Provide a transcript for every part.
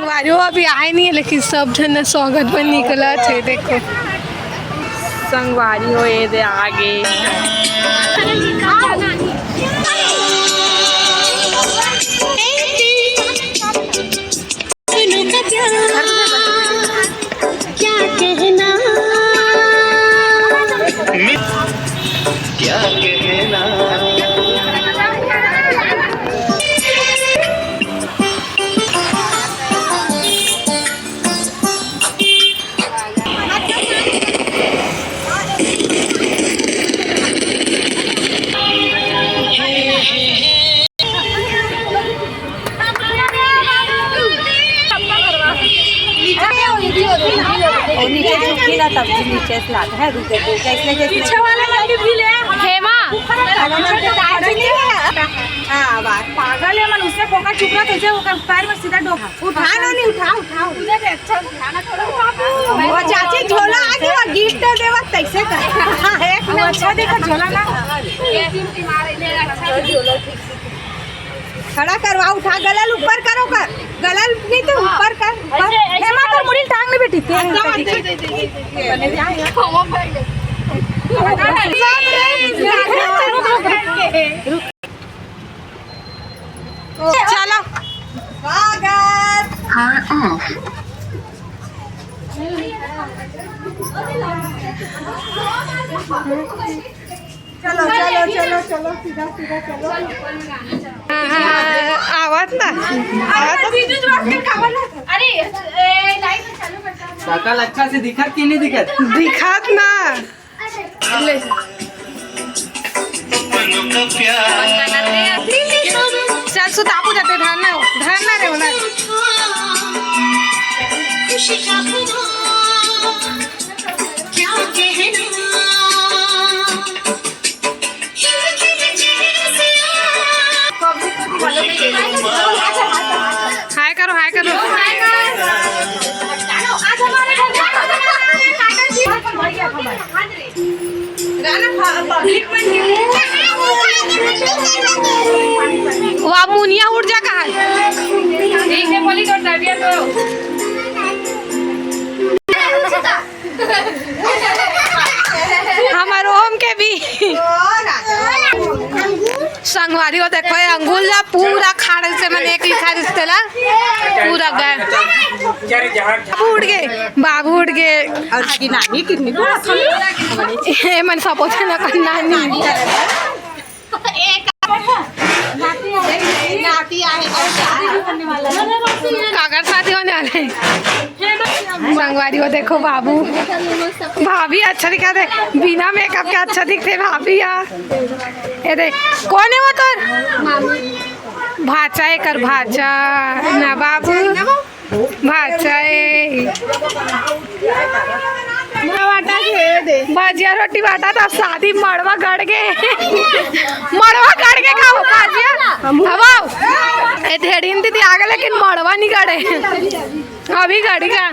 संगवारियों अभी आए नहीं है, लेकिन सब जन स्वागत में निकला थे। देखो संगवारी हो ये दे आगे क्या कहना क्या कहना नीचे झुकी ना तब नीचे से लाता है रुके जैसे पीछे वाला गाड़ी भी ले हेमा हां बात पागल है मन उससे पोका चुपरा तुझे वो पैर में सीधा डोका उठा ना नहीं उठाओ तुझे अच्छा उठाना थोड़ा वो चाची झोला आगे वो गिफ्ट देवा कैसे कर एक अच्छा देखा झोला ना ये टिमटी मारे ले अच्छा झोला खड़ा करवा उठा गलल ऊपर करो कर गलल नहीं तो ऊपर कर हेमा तो मुड़ी टांग में बैठी थी चलो चलो चलो चलो चलो सीधा सीधा चलो आवाज ना अरे लाइट चालू करता शकल अच्छा से दिखत कि नहीं दिखत दिखात ना ले चल सुतापू जाते धरना रे होना हाय करो वहाँ मुनिया उड़ जा कहा हमारे ओम के भी संगवारी को देखो अंगुल जा पूरा खाड़ से मैंने एक लिखा रिश्तेला पूरा गए बाबू उड़ गए मन सपोर्ट ना करना कागज शादी होने वाले संगवारी को देखो बाबू भाभी अच्छा दिखा दे बिना मेकअप के अच्छा दिखते भाभी यार ये देख कौन है वो तो भाचा है कर भाचा ना बाबू भाचा है भाजिया रोटी बाटा था शादी मड़वा गड़ गए खाओ भाजिया अब धेड़ी दीदी आ गए लेकिन मड़वा नहीं गड़े अभी गड़ी का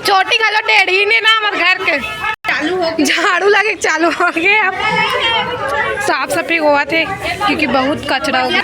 चोटी खा लो टेढ़ी नहीं ना हमारे घर के झाड़ू लगे चालू हो गए अब साफ सफाई हुआ थे क्योंकि बहुत कचरा हो गया